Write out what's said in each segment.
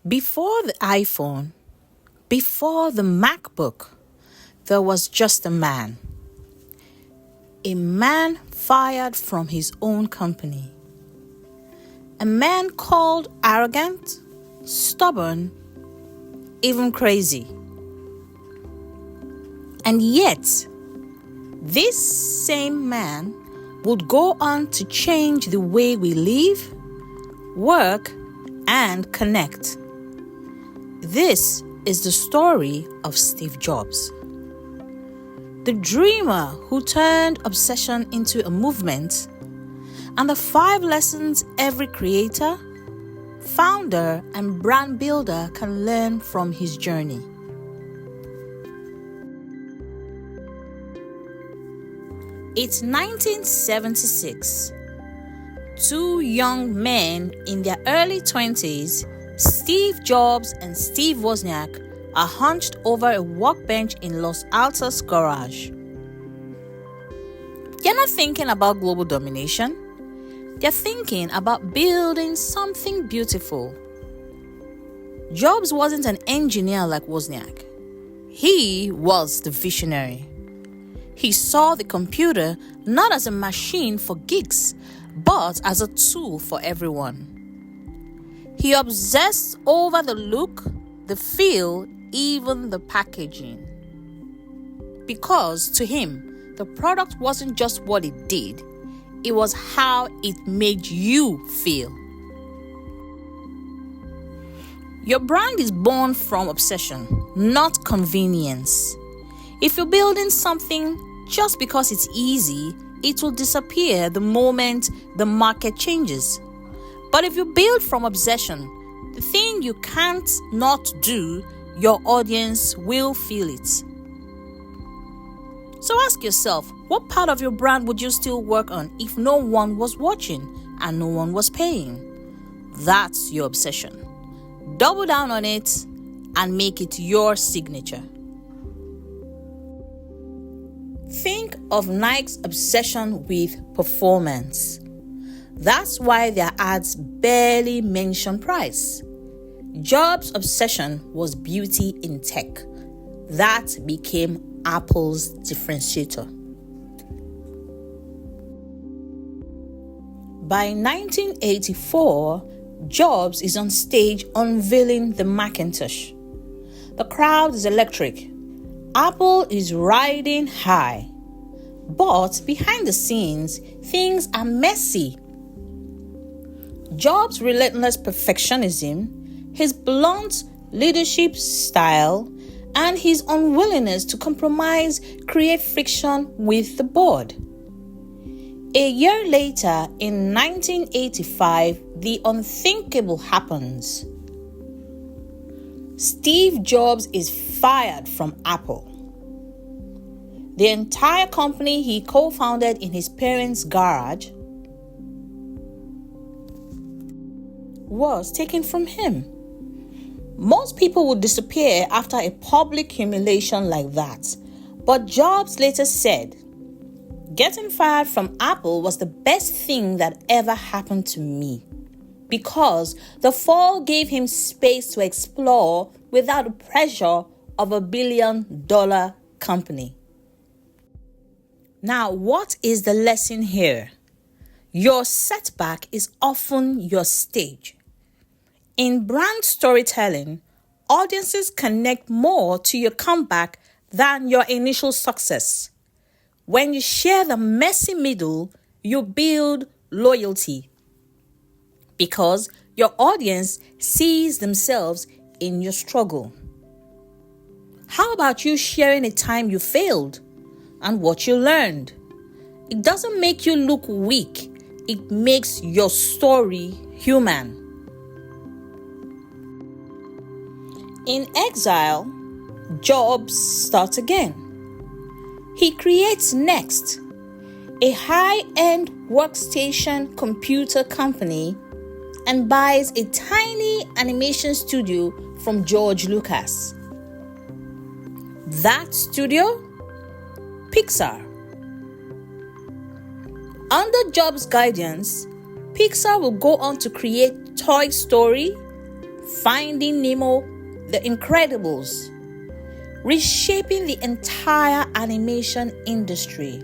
Before the iPhone, before the MacBook, there was just a man. A man fired from his own company. A man called arrogant, stubborn, even crazy. And yet, this same man would go on to change the way we live, work, and connect. This is the story of Steve Jobs. The dreamer who turned obsession into a movement, and the 5 lessons every creator, founder, and brand builder can learn from his journey. It's 1976. 2 young men in their early 20s, Steve Jobs and Steve Wozniak, are hunched over a workbench in Los Altos garage. They're not thinking about global domination. They're thinking about building something beautiful. Jobs wasn't an engineer like Wozniak. He was the visionary. He saw the computer not as a machine for geeks, but as a tool for everyone. He obsessed over the look, the feel, even the packaging. Because to him, the product wasn't just what it did, it was how it made you feel. Your brand is born from obsession, not convenience. If you're building something just because it's easy, it will disappear the moment the market changes. But if you build from obsession, the thing you can't not do, your audience will feel it. So ask yourself, what part of your brand would you still work on if no one was watching and no one was paying? That's your obsession. Double down on it and make it your signature. Think of Nike's obsession with performance. That's why their ads barely mention price. Jobs' obsession was beauty in tech. That became Apple's differentiator. By 1984, Jobs is on stage unveiling the Macintosh. The crowd is electric. Apple is riding high. But behind the scenes, things are messy. Jobs' relentless perfectionism, his blunt leadership style, and his unwillingness to compromise create friction with the board. A year later, in 1985, the unthinkable happens. Steve Jobs is fired from Apple. The entire company he co-founded in his parents' garage was taken from him. Most people would disappear after a public humiliation like that. But Jobs later said, "Getting fired from Apple was the best thing that ever happened to me, because the fall gave him space to explore without the pressure of a $1 billion company." Now, what is the lesson here? Your setback is often your stage. In brand storytelling, audiences connect more to your comeback than your initial success. When you share the messy middle, you build loyalty because your audience sees themselves in your struggle. How about you sharing a time you failed and what you learned? It doesn't make you look weak. It makes your story human. In exile, Jobs starts again. He creates Next, a high-end workstation computer company, and buys a tiny animation studio from George Lucas. That studio? Pixar. Under Jobs' guidance, Pixar will go on to create Toy Story, Finding Nemo, The Incredibles, reshaping the entire animation industry.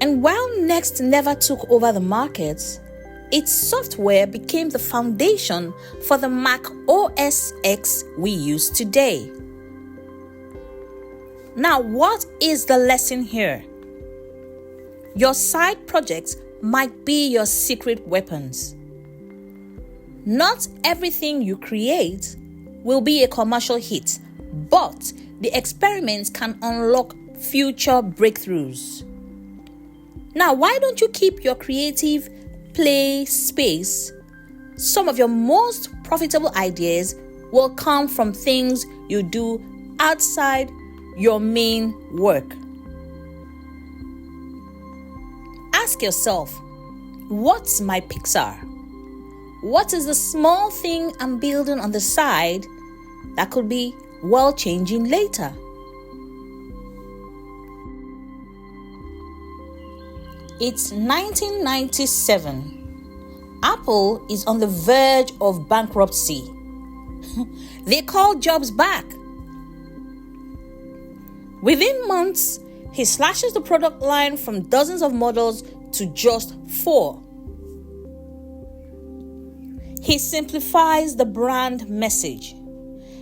And while Next never took over the market, its software became the foundation for the Mac OS X we use today. Now, what is the lesson here? Your side projects might be your secret weapons. Not everything you create will be a commercial hit, but the experiments can unlock future breakthroughs. Now, why don't you keep your creative play space? Some of your most profitable ideas will come from things you do outside your main work. Ask yourself, what's my Pixar? What is the small thing I'm building on the side that could be world-changing later? It's 1997. Apple is on the verge of bankruptcy. They call Jobs back. Within months, he slashes the product line from dozens of models to just 4. He simplifies the brand message.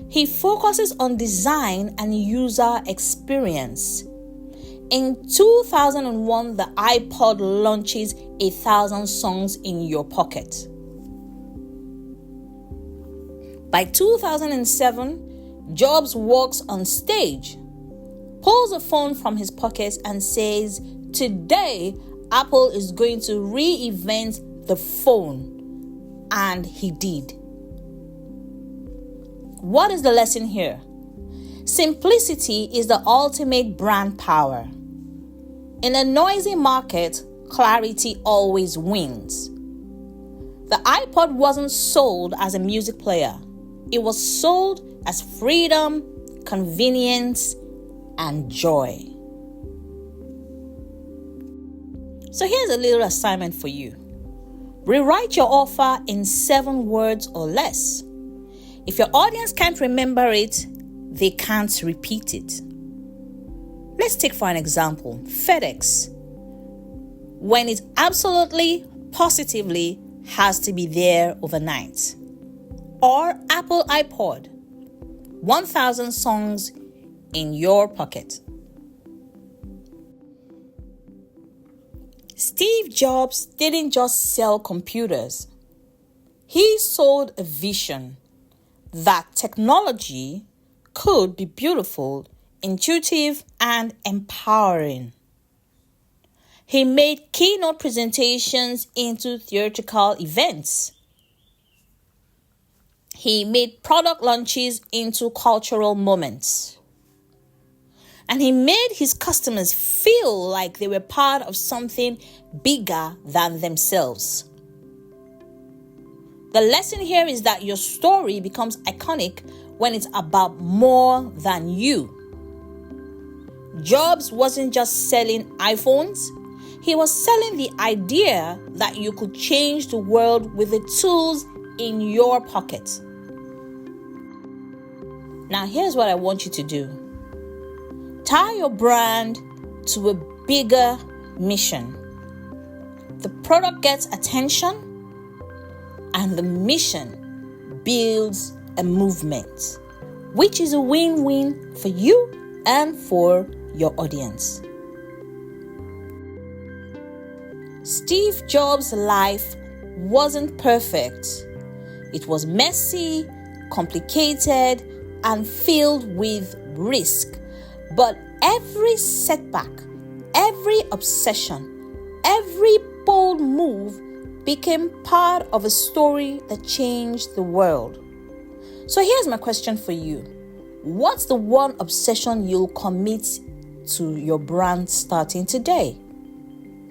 He focuses on design and user experience. In 2001, the iPod launches 1,000 songs in your pocket. By 2007, Jobs walks on stage, pulls a phone from his pocket and says, "Today, Apple is going to reinvent the phone." And he did. What is the lesson here? Simplicity is the ultimate brand power. In a noisy market, clarity always wins. The iPod wasn't sold as a music player. It was sold as freedom, convenience, and joy. So here's a little assignment for you. Rewrite your offer in 7 words or less. If your audience can't remember it, they can't repeat it. Let's take for an example, FedEx. When it absolutely, positively has to be there overnight. Or Apple iPod, 1,000 songs in your pocket. Steve Jobs didn't just sell computers. He sold a vision that technology could be beautiful, intuitive, and empowering. He made keynote presentations into theatrical events. He made product launches into cultural moments. And he made his customers feel like they were part of something bigger than themselves. The lesson here is that your story becomes iconic when it's about more than you. Jobs wasn't just selling iPhones. He was selling the idea that you could change the world with the tools in your pocket. Now, here's what I want you to do. Tie your brand to a bigger mission. The product gets attention, and the mission builds a movement, which is a win-win for you and for your audience. Steve Jobs' life wasn't perfect. It was messy, complicated, and filled with risk. But every setback, every obsession, every bold move became part of a story that changed the world. So here's my question for you. What's the one obsession you'll commit to your brand starting today?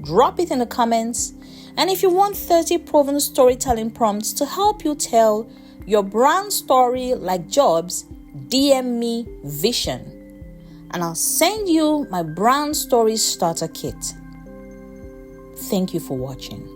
Drop it in the comments. And if you want 30 proven storytelling prompts to help you tell your brand story like Jobs, DM me Vision. And I'll send you my brand story starter kit. Thank you for watching.